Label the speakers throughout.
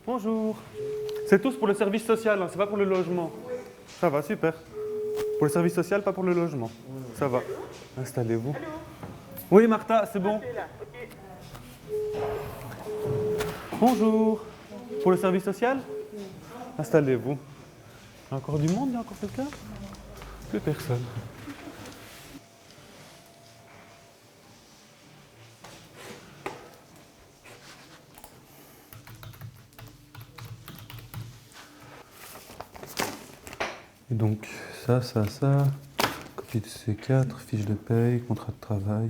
Speaker 1: Bonjour. C'est tous pour le service social, hein, c'est pas pour le logement. Ça va, super. Pour le service social, pas pour le logement. Ça va. Installez-vous. Oui, Martha, c'est bon. Bonjour. Pour le service social? Installez-vous. Il y a encore du monde? Il y a encore quelqu'un? Plus personne. Et donc, ça, copie de C4, fiche de paye, contrat de travail,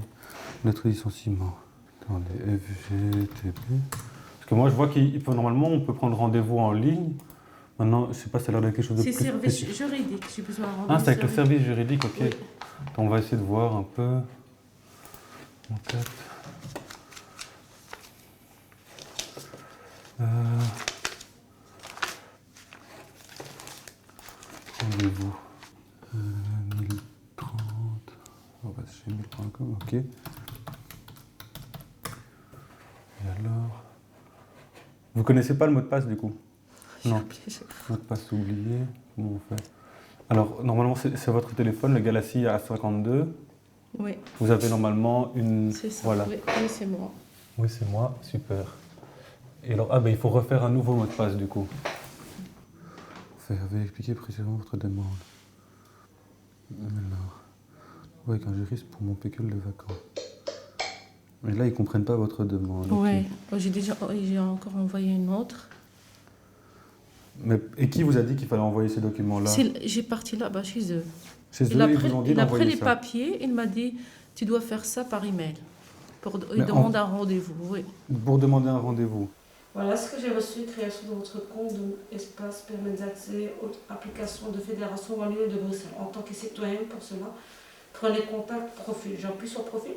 Speaker 1: lettre de licenciement. Attendez, FGTB. Parce que moi, je vois qu'il peut normalement, on peut prendre rendez-vous en ligne. Maintenant, je ne sais pas, ça a l'air d'être quelque chose de plus
Speaker 2: C'est service
Speaker 1: spécifique.
Speaker 2: juridique, j'ai besoin de
Speaker 1: Ah, c'est avec le service juridique, ok.
Speaker 2: Oui.
Speaker 1: Attends, on va essayer de voir un peu. Contact. Rendez-vous. 1030. On va chez 1000.com, ok. Et alors? Vous connaissez pas le mot de passe du coup? Non. Mot de passe oublié. Comment on fait? Alors, normalement, c'est votre téléphone, le Galaxy A52.
Speaker 2: Oui.
Speaker 1: Vous avez normalement une...
Speaker 2: C'est ça,
Speaker 1: Voilà.
Speaker 2: oui, c'est moi.
Speaker 1: Oui, c'est moi. Super. Et alors, ah ben, il faut refaire un nouveau mot de passe du coup. Vous avez expliqué précisément votre demande. Alors, oui, avec un juriste pour mon pécule de vacances. Mais là, ils ne comprennent pas votre demande.
Speaker 2: Oui,
Speaker 1: Ok.
Speaker 2: j'ai encore envoyé une autre.
Speaker 1: Mais, et qui vous a dit qu'il fallait envoyer ces documents-là?
Speaker 2: J'ai parti là-bas chez eux.
Speaker 1: Chez eux, ils vous ont dit
Speaker 2: Il a pris
Speaker 1: d'envoyer
Speaker 2: les
Speaker 1: ça.
Speaker 2: papiers, il m'a dit tu dois faire ça par email. Il
Speaker 1: Mais
Speaker 2: demande un rendez-vous, oui.
Speaker 1: Pour demander un rendez-vous.
Speaker 2: Voilà ce que j'ai reçu, création de votre compte, espace, permis d'accès, application de Fédération Wallonie de Bruxelles. En tant que citoyen, pour cela, prenez contact, profil. J'appuie sur profil.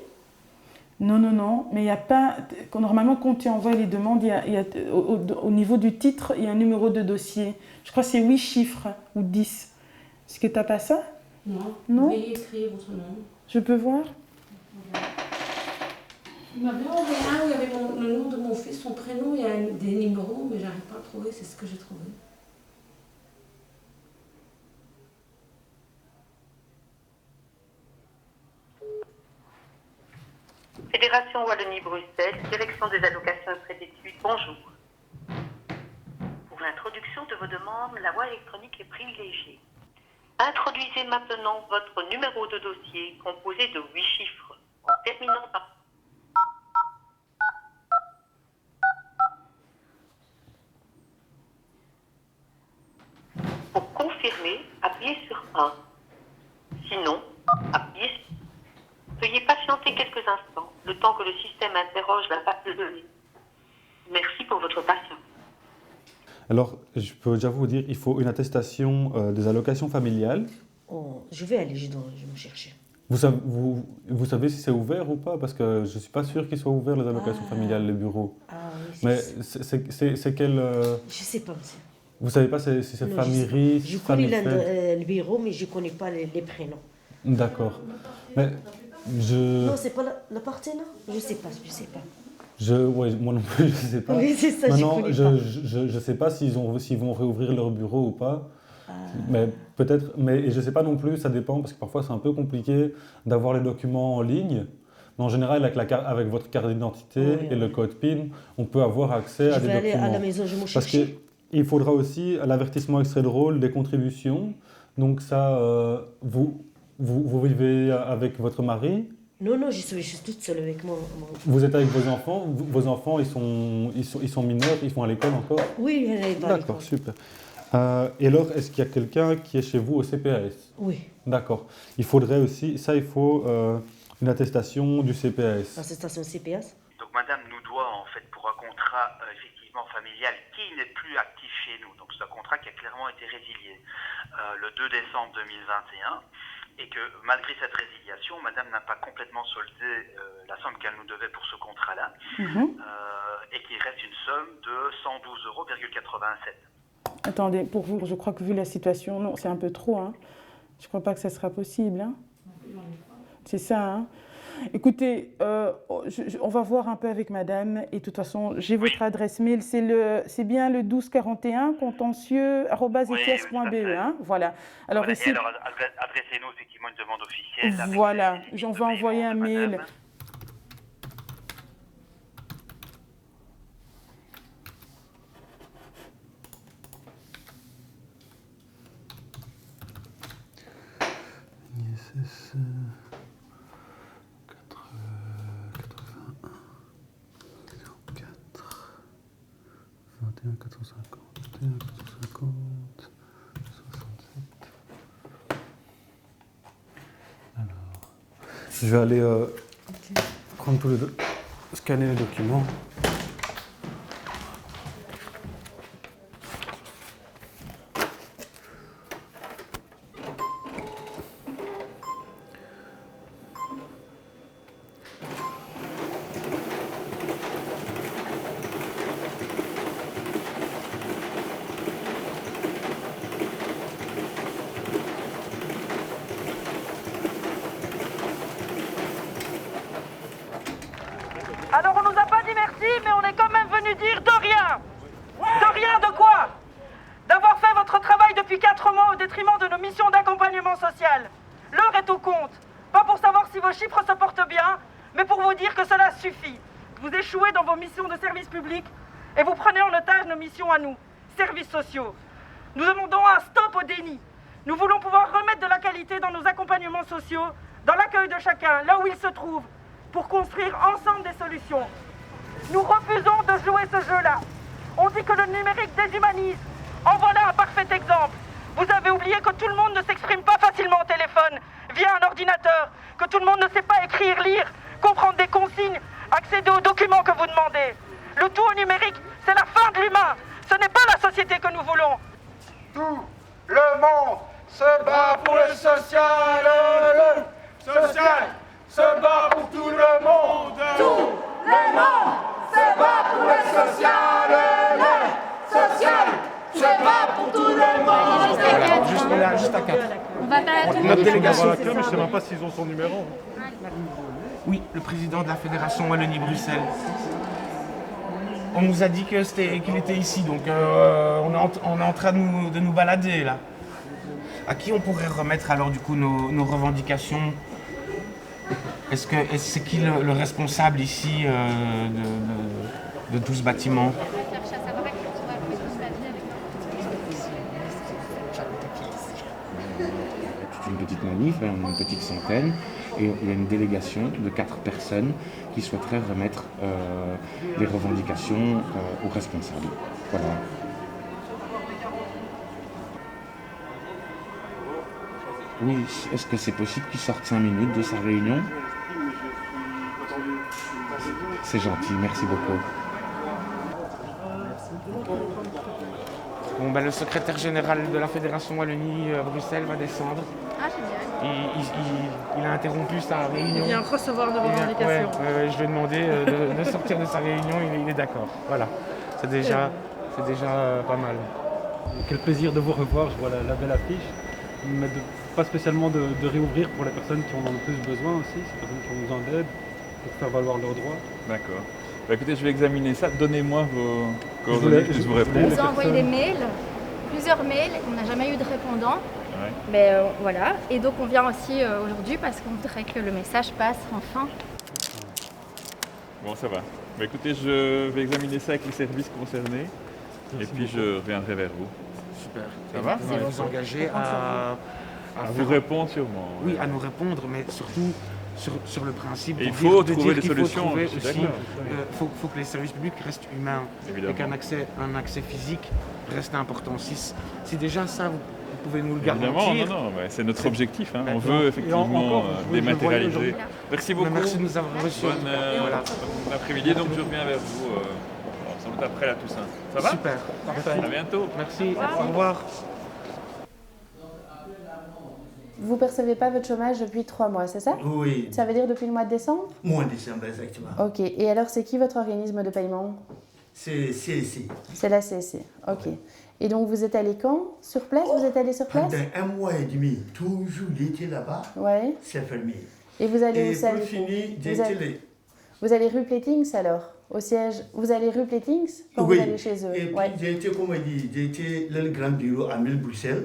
Speaker 3: Non, mais il n'y a pas... Normalement, quand tu envoies les demandes, au niveau du titre, il y a un numéro de dossier. Je crois que c'est 8 chiffres ou 10. Est-ce que tu n'as pas ça?
Speaker 2: Non. Veuillez écrire votre nom.
Speaker 3: Je peux voir?
Speaker 2: Il m'a bien envoyé un où il y avait le nom de mon fils, son prénom, il y a des numéros, mais j'arrive pas à trouver, c'est ce que j'ai trouvé.
Speaker 4: Fédération Wallonie-Bruxelles, direction des allocations et frais d'études, bonjour. Pour l'introduction de vos demandes, la voie électronique est privilégiée. Introduisez maintenant votre numéro de dossier composé de 8 chiffres, en terminant par... Pour confirmer, appuyez sur 1. Sinon, appuyez sur... Veuillez patienter quelques instants, le temps que le système interroge la base de données. Merci pour votre patience.
Speaker 1: Alors, je peux déjà vous dire, il faut une attestation des allocations familiales.
Speaker 5: Oh, je vais aller, je me chercher.
Speaker 1: Vous savez si c'est ouvert ou pas? Parce que je ne suis pas sûr qu'ils soient ouverts, les allocations familiales, les bureaux.
Speaker 5: Ah oui,
Speaker 1: Mais
Speaker 5: ça.
Speaker 1: c'est quel...
Speaker 5: Je ne sais pas, monsieur.
Speaker 1: Vous ne savez pas si c'est
Speaker 5: Non,
Speaker 1: famille
Speaker 5: je sais pas.
Speaker 1: riche,
Speaker 5: Je connais
Speaker 1: famille faible?
Speaker 5: le bureau, mais je ne connais pas les prénoms.
Speaker 1: D'accord. Mais
Speaker 5: Non, c'est pas la partie, non? Je ne sais pas.
Speaker 1: ouais, moi non plus, je ne sais pas.
Speaker 5: Oui, c'est ça,
Speaker 1: Maintenant,
Speaker 5: je connais pas.
Speaker 1: je sais pas s'ils vont réouvrir leur bureau ou pas.
Speaker 5: Ah.
Speaker 1: Mais peut-être, mais je ne sais pas non plus, ça dépend, parce que parfois c'est un peu compliqué d'avoir les documents en ligne. Mais en général, avec votre carte d'identité
Speaker 5: Oui,
Speaker 1: et le code PIN, on peut avoir accès
Speaker 5: Je
Speaker 1: à des
Speaker 5: vais aller
Speaker 1: documents.
Speaker 5: à la maison, je me
Speaker 1: Parce
Speaker 5: cherche.
Speaker 1: qu'il faudra aussi l'avertissement extrait de rôle des contributions. Donc ça, vous vivez avec votre mari?
Speaker 5: Non, je suis toute seule avec mon...
Speaker 1: Vous êtes avec vos enfants? Vos enfants, ils sont mineurs, ils font à l'école encore?
Speaker 5: Oui, elle est pas à
Speaker 1: D'accord,
Speaker 5: l'école.
Speaker 1: super. Et alors, est-ce qu'il y a quelqu'un qui est chez vous au CPAS?
Speaker 5: Oui,
Speaker 1: D'accord. Il faudrait aussi, il faut une attestation du CPAS.
Speaker 5: l'association CPS.
Speaker 6: Donc madame nous doit en fait pour un contrat effectivement familial qui n'est plus actif chez nous. Donc c'est un contrat qui a clairement été résilié le 2 décembre 2021 et que malgré cette résiliation, madame n'a pas complètement soldé la somme qu'elle nous devait pour ce contrat-là et qu'il reste une somme de 112,87 €.
Speaker 3: Attendez, pour vous, je crois que vu la situation, non, c'est un peu trop. Hein. Je ne crois pas que ça sera possible. Hein. C'est ça. Hein. Écoutez, on va voir un peu avec madame et de toute façon, j'ai votre adresse mail, c'est bien le 1241 contentieux@etias.be, hein, voilà. Alors
Speaker 6: Voilà,
Speaker 3: ici,
Speaker 6: et alors, adressez-nous effectivement une demande officielle. avec
Speaker 3: voilà,
Speaker 6: les
Speaker 3: j'en
Speaker 6: de
Speaker 3: vais envoyer
Speaker 6: paiement
Speaker 3: un
Speaker 6: de
Speaker 3: mail.
Speaker 6: madame.
Speaker 1: ISS 81 04 21 450 21 450 67. Alors, je vais aller prendre scanner les documents.
Speaker 7: Alors on nous a pas dit merci, mais on est quand même venu dire de rien. De rien de quoi? D'avoir fait votre travail depuis 4 mois au détriment de nos missions d'accompagnement social. L'heure est au compte. Pas pour savoir si vos chiffres se portent bien, mais pour vous dire que cela suffit. Vous échouez dans vos missions de service public et vous prenez en otage nos missions à nous, services sociaux. Nous demandons un stop au déni. Nous voulons pouvoir remettre de la qualité dans nos accompagnements sociaux, dans l'accueil de chacun, là où il se trouve, pour construire ensemble des solutions. Nous refusons de jouer ce jeu-là. On dit que le numérique déshumanise. En voilà un parfait exemple. Vous avez oublié que tout le monde ne s'exprime pas facilement au téléphone, via un ordinateur, que tout le monde ne sait pas écrire, lire, comprendre des consignes, accéder aux documents que vous demandez. Le tout au numérique, c'est la fin de l'humain. Ce n'est pas la société que nous voulons.
Speaker 8: Tout le monde se bat pour le social. Le social se bat pour tout le monde. Tout le monde se bat pour le social. Le social se bat pour tout le monde.
Speaker 9: Juste à 4.
Speaker 10: On va pas
Speaker 9: Notre délégation.
Speaker 11: Mais je ne sais même pas s'ils ont son numéro.
Speaker 9: Oui, le président de la Fédération Wallonie-Bruxelles. On nous a dit qu'il était ici, donc on est en train de nous balader là. À qui on pourrait remettre alors du coup nos revendications? C'est qui le responsable ici de tout ce bâtiment? Une petite manif, on est une petite centaine, et il y a une délégation de 4 personnes qui souhaiteraient remettre les revendications aux responsables. Voilà. Oui, est-ce que c'est possible qu'il sorte 5 minutes de sa réunion? C'est gentil, merci beaucoup. Bon, ben, le secrétaire général de la Fédération Wallonie-Bruxelles va descendre.
Speaker 10: Ah, génial.
Speaker 9: Il a interrompu sa réunion.
Speaker 7: Il vient recevoir nos revendications.
Speaker 9: Je lui ai demandé de sortir de sa réunion, il est d'accord. Voilà, c'est déjà pas mal.
Speaker 1: Quel plaisir de vous revoir, je vois la belle affiche. Mais pas spécialement de réouvrir pour les personnes qui en ont le plus besoin aussi, ces personnes qui ont besoin d'aide pour faire valoir leurs droits.
Speaker 11: D'accord. Bah, écoutez, je vais examiner ça. Donnez-moi vos coordonnées, je puisse vous répondre.
Speaker 10: On nous a envoyé des mails, plusieurs mails, on n'a jamais eu de répondant.
Speaker 11: Ouais.
Speaker 10: Mais voilà. Et donc on vient aussi aujourd'hui parce qu'on voudrait que le message passe enfin.
Speaker 11: Bon, ça va. Bah, écoutez, je vais examiner ça avec les services concernés. Et puis je reviendrai vers vous.
Speaker 9: Super.
Speaker 11: Ça va?
Speaker 9: Vous vous engagez à
Speaker 11: vous répondre sûrement.
Speaker 9: Oui, à nous répondre, mais surtout sur le principe.
Speaker 11: Et il faut trouver des
Speaker 9: qu'il faut
Speaker 11: solutions.
Speaker 9: trouver
Speaker 11: Je suis
Speaker 9: aussi,
Speaker 11: d'accord.
Speaker 9: faut que les services publics restent humains.
Speaker 11: Évidemment.
Speaker 9: Et qu'un accès physique reste important. Si déjà ça, vous pouvez nous le
Speaker 11: Évidemment,
Speaker 9: garantir.
Speaker 11: non, c'est notre objectif. Hein.
Speaker 9: Ben,
Speaker 11: On veut effectivement
Speaker 1: encore,
Speaker 11: dématérialiser. Merci beaucoup.
Speaker 9: Merci de nous avoir reçus.
Speaker 11: Bon après-midi, donc je reviens vers vous sans doute après la Toussaint. Ça va?
Speaker 9: Super.
Speaker 11: À bientôt.
Speaker 9: Merci. Au revoir.
Speaker 12: Vous percevez pas votre chômage depuis 3 mois, c'est ça?
Speaker 13: Oui.
Speaker 12: Ça veut dire depuis le mois de décembre?
Speaker 13: Mois de décembre, exactement.
Speaker 12: Ok. Et alors, c'est qui votre organisme de paiement?
Speaker 13: C'est CSC.
Speaker 12: C'est la CSC. Ok. Et donc, vous êtes allé quand? Sur place? Vous êtes allé sur place?
Speaker 13: Pendant 1 mois et demi, toujours l'été là-bas,
Speaker 12: Ouais.
Speaker 13: c'est fermé.
Speaker 12: Et vous allez où ça
Speaker 13: pour finir,
Speaker 12: vous allez rue Plétings alors, au siège. Vous allez rue Plétings quand vous allez chez eux.
Speaker 13: Et puis j'ai été, comme on dit, j'ai été dans le grand bureau à Mille Bruxelles.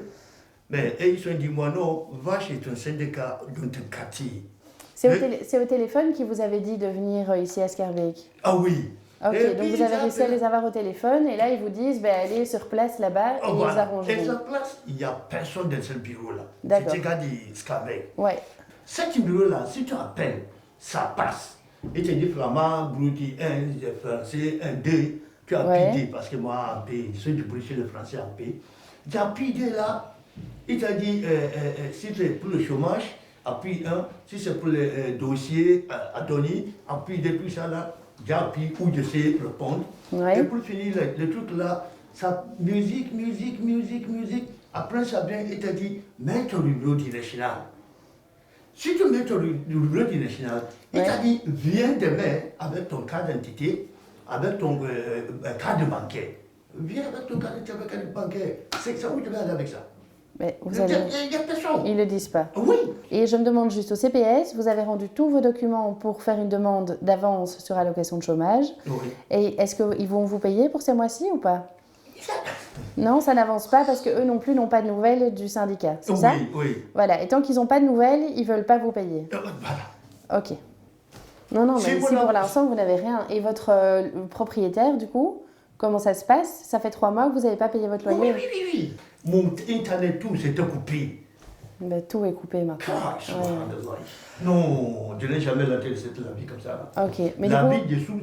Speaker 13: Mais ils se sont dit, moi non, va chez ton syndicat dans ton quartier.
Speaker 12: C'est au téléphone qu'ils vous avez dit de venir ici à Schaerbeek?
Speaker 13: Ah oui.
Speaker 12: Ok, donc vous avez réussi à les avoir au téléphone et là ils vous disent allez sur place là-bas et ils arrangent.
Speaker 13: Et sur place, il n'y a personne dans ce bureau-là.
Speaker 12: D'accord.
Speaker 13: C'est gars de Schaerbeek.
Speaker 12: Ouais.
Speaker 13: Ce bureau-là, si tu appelles, ça passe. Et tu dis flamand, brouti 1, français 1, 2, tu appuies 2 parce que moi, ceux du Bruxelles, le français appuyé. Tu appuies 2 là, il t'a dit si c'est pour le chômage, appuie 1, si c'est pour le dossier à donner, appuie 2, tout ça là. J'appuie où je sais répondre. Ouais. Et pour finir, le truc là, ça, musique. Après, ça vient et t'a dit, mets ton numéro du national. Si tu mets ton numéro du national, il t'a dit, viens demain avec ton carte d'identité, avec ton carte de bancaire. Viens avec ton carte de bancaire. C'est ça où tu vas aller avec ça.
Speaker 12: Mais vous allez...
Speaker 13: Il y a personne.
Speaker 12: Ils ne le disent pas.
Speaker 13: Oui.
Speaker 12: Et je me demande juste au CPS, vous avez rendu tous vos documents pour faire une demande d'avance sur allocation de chômage.
Speaker 13: Oui.
Speaker 12: Et est-ce qu'ils vont vous payer pour ces mois-ci ou pas? Non, ça n'avance pas parce qu'eux non plus n'ont pas de nouvelles du syndicat, c'est ça?
Speaker 13: Oui.
Speaker 12: Voilà, et tant qu'ils n'ont pas de nouvelles, ils ne veulent pas vous payer.
Speaker 13: Voilà.
Speaker 12: Ok. Non, mais ici pour l'instant, vous n'avez rien. Et votre propriétaire, du coup, comment ça se passe? Ça fait 3 mois que vous n'avez pas payé votre loyer?
Speaker 13: Oui. Mon internet, tout, c'était coupé.
Speaker 12: Ben, tout est coupé maintenant.
Speaker 13: Non, je n'ai jamais la vie comme ça.
Speaker 12: Ok, mais
Speaker 13: la
Speaker 12: du
Speaker 13: vie
Speaker 12: coup...
Speaker 13: dessous,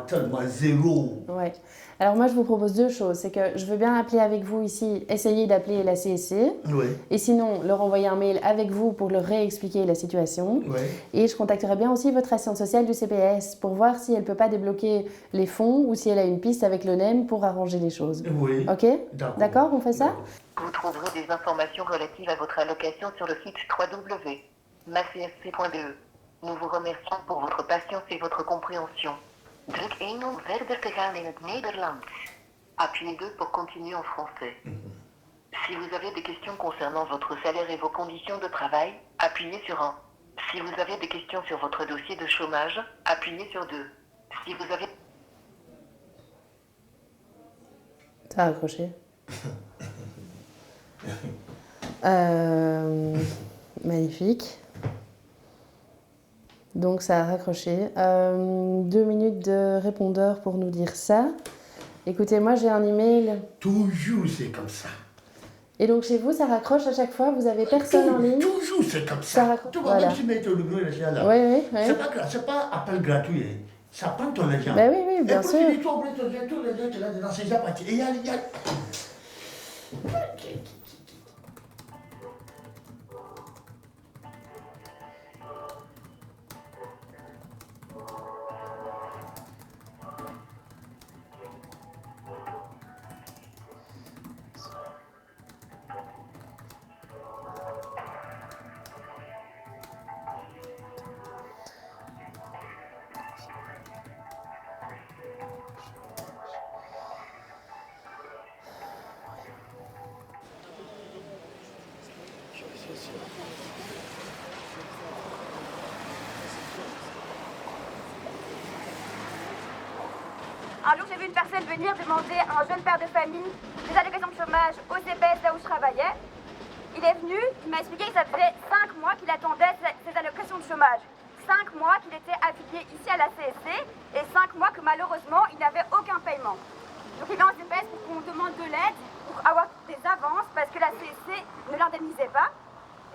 Speaker 13: tellement zéro.
Speaker 12: Ouais. Alors moi, je vous propose 2 choses. C'est que je veux bien appeler avec vous ici, essayer d'appeler la CSC.
Speaker 13: Oui.
Speaker 12: Et sinon, leur envoyer un mail avec vous pour leur réexpliquer la situation.
Speaker 13: Oui.
Speaker 12: Et je contacterai bien aussi votre assistante sociale du CPS pour voir si elle ne peut pas débloquer les fonds ou si elle a une piste avec le NEM pour arranger les choses.
Speaker 13: Oui.
Speaker 12: Ok? D'accord, on fait ça?
Speaker 4: Vous trouverez des informations relatives à votre allocation sur le site www.macsc.be. Nous vous remercions pour votre patience et votre compréhension. Druk 1 om verder te gaan in het Nederlands. Appuyez 2 pour continuer en français. Si vous avez des questions concernant votre salaire et vos conditions de travail, appuyez sur 1. Si vous avez des questions sur votre dossier de chômage, appuyez sur 2. Si vous avez...
Speaker 12: Ça a accroché. Magnifique. Donc ça a raccroché. 2 minutes de répondeur pour nous dire ça. Écoutez, moi j'ai un email.
Speaker 13: Toujours c'est comme ça.
Speaker 12: Et donc chez vous, ça raccroche à chaque fois? Vous avez personne en ligne?
Speaker 13: Toujours c'est comme ça. Tu vois,
Speaker 12: voilà.
Speaker 13: même si tu mets ton numéro là.
Speaker 12: Oui.
Speaker 13: C'est pas appel gratuit. Ça prend ton argent.
Speaker 12: Ben oui, bien sûr.
Speaker 13: Et puis tu oublies ton argent, tous les gens qui sont dans ces déjà partis. Et il y a...
Speaker 14: Un jour, j'ai vu une personne venir demander à un jeune père de famille des allocations de chômage au CPS là où je travaillais. Il est venu, il m'a expliqué que ça faisait 5 mois qu'il attendait ces allocations de chômage. 5 mois qu'il était affilié ici à la CSC et 5 mois que malheureusement il n'avait aucun paiement. Donc il vient au CPS pour qu'on demande de l'aide, pour avoir des avances parce que la CSC ne l'indemnisait pas.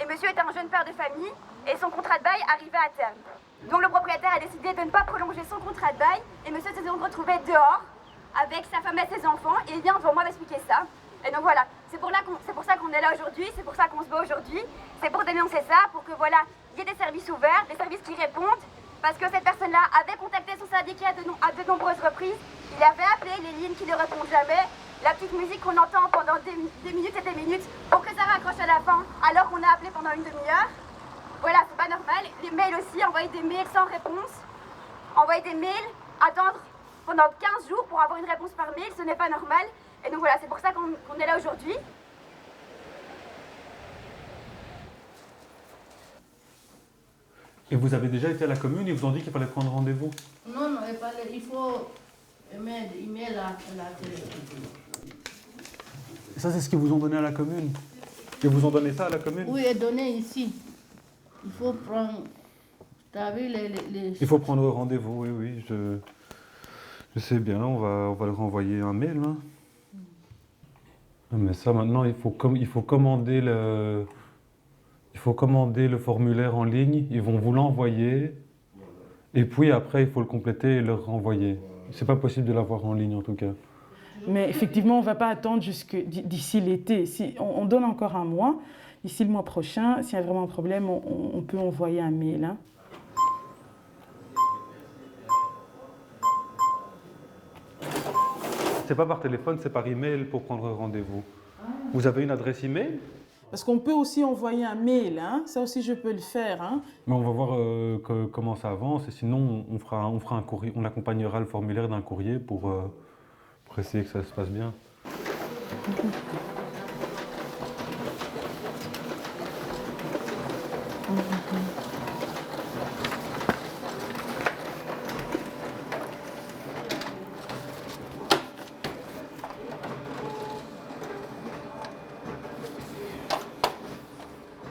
Speaker 14: Et monsieur était un jeune père de famille et son contrat de bail arrivait à terme. Donc le propriétaire a décidé de ne pas prolonger son contrat de bail et monsieur s'est donc retrouvé dehors avec sa femme et ses enfants et il vient devant moi m'expliquer ça. Et donc voilà, c'est pour ça qu'on est là aujourd'hui, c'est pour ça qu'on se bat aujourd'hui, c'est pour dénoncer ça, pour que voilà, il y ait des services ouverts, des services qui répondent, parce que cette personne-là avait contacté son syndicat à de nombreuses reprises, il avait appelé les lignes qui ne répondent jamais, la petite musique qu'on entend pendant des minutes et des minutes pour que ça raccroche à la fin alors qu'on a appelé pendant une demi-heure. Voilà, c'est pas normal. Les mails aussi, envoyer des mails sans réponse, envoyer des mails, attendre pendant 15 jours pour avoir une réponse par mail, ce n'est pas normal. Et donc voilà, c'est pour ça qu'on est là aujourd'hui.
Speaker 1: Et vous avez déjà été à la commune, ils vous ont dit qu'il fallait prendre rendez-vous?
Speaker 15: Non, il faut mettre email à la télé.
Speaker 1: Ça, c'est ce qu'ils vous ont donné à la commune? Ils vous ont donné ça à la commune?
Speaker 15: Oui, est donné ici. Il faut prendre... Tu as vu les...
Speaker 1: Il faut prendre rendez-vous, oui, je sais bien, on va leur envoyer un mail. Hein. Mais ça, maintenant, il faut commander le formulaire en ligne, ils vont vous l'envoyer, et puis après, il faut le compléter et le renvoyer. C'est pas possible de l'avoir en ligne, en tout cas.
Speaker 3: Mais effectivement, on ne va pas attendre d'ici l'été. Si on donne encore un mois. D'ici le mois prochain, s'il y a vraiment un problème, on peut envoyer un mail. Hein.
Speaker 1: C'est pas par téléphone, c'est par email pour prendre rendez-vous. Vous avez une adresse email?
Speaker 3: Parce qu'on peut aussi envoyer un mail, hein. Ça aussi je peux le faire. Hein.
Speaker 1: Mais on va voir comment ça avance, et sinon on fera un courrier, on accompagnera le formulaire d'un courrier pour essayer que ça se passe bien.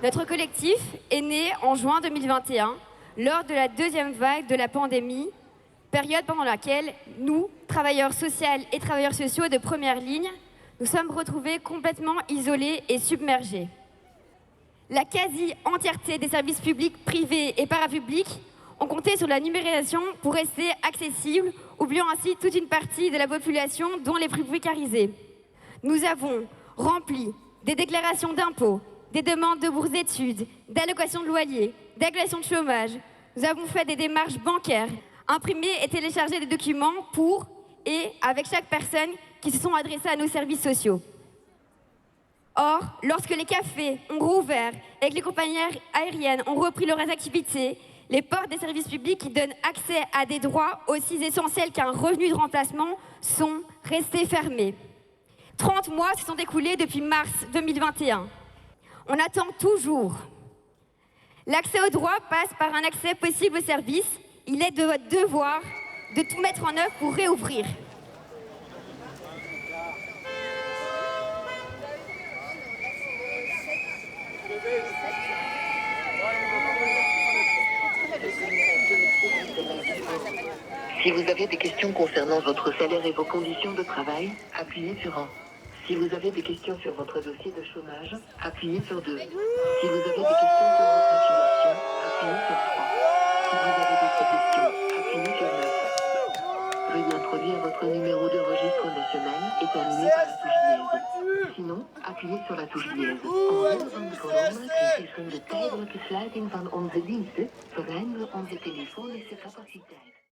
Speaker 14: Notre collectif est né en juin 2021, lors de la deuxième vague de la pandémie, période pendant laquelle nous, travailleurs sociaux et travailleurs sociaux de première ligne, nous sommes retrouvés complètement isolés et submergés. La quasi-entièreté des services publics, privés et parapublics ont compté sur la numérisation pour rester accessibles, oubliant ainsi toute une partie de la population, dont les plus précarisés. Nous avons rempli des déclarations d'impôts, des demandes de bourses d'études, d'allocations de loyer, d'allocations de chômage. Nous avons fait des démarches bancaires, imprimé et téléchargé des documents pour et avec chaque personne qui se sont adressés à nos services sociaux. Or, lorsque les cafés ont rouvert et que les compagnies aériennes ont repris leurs activités, les portes des services publics qui donnent accès à des droits aussi essentiels qu'un revenu de remplacement sont restées fermées. 30 mois se sont écoulés depuis mars 2021. On attend toujours. L'accès aux droits passe par un accès possible aux services. Il est de votre devoir de tout mettre en œuvre pour réouvrir.
Speaker 4: Si vous avez des questions concernant votre salaire et vos conditions de travail, appuyez sur 1. Si vous avez des questions sur votre dossier de chômage, appuyez sur 2. Si vous avez des questions sur votre affiliation, appuyez sur 3. Si vous avez d'autres questions, appuyez sur 9. Veuillez introduire votre numéro de registre national et terminer par la touche dièse. Sinon, appuyez sur la touche dièse. Omwille van de coronacrisis en de tijdelijke sluiting van onze diensten verruimen we onze telefonische capaciteit.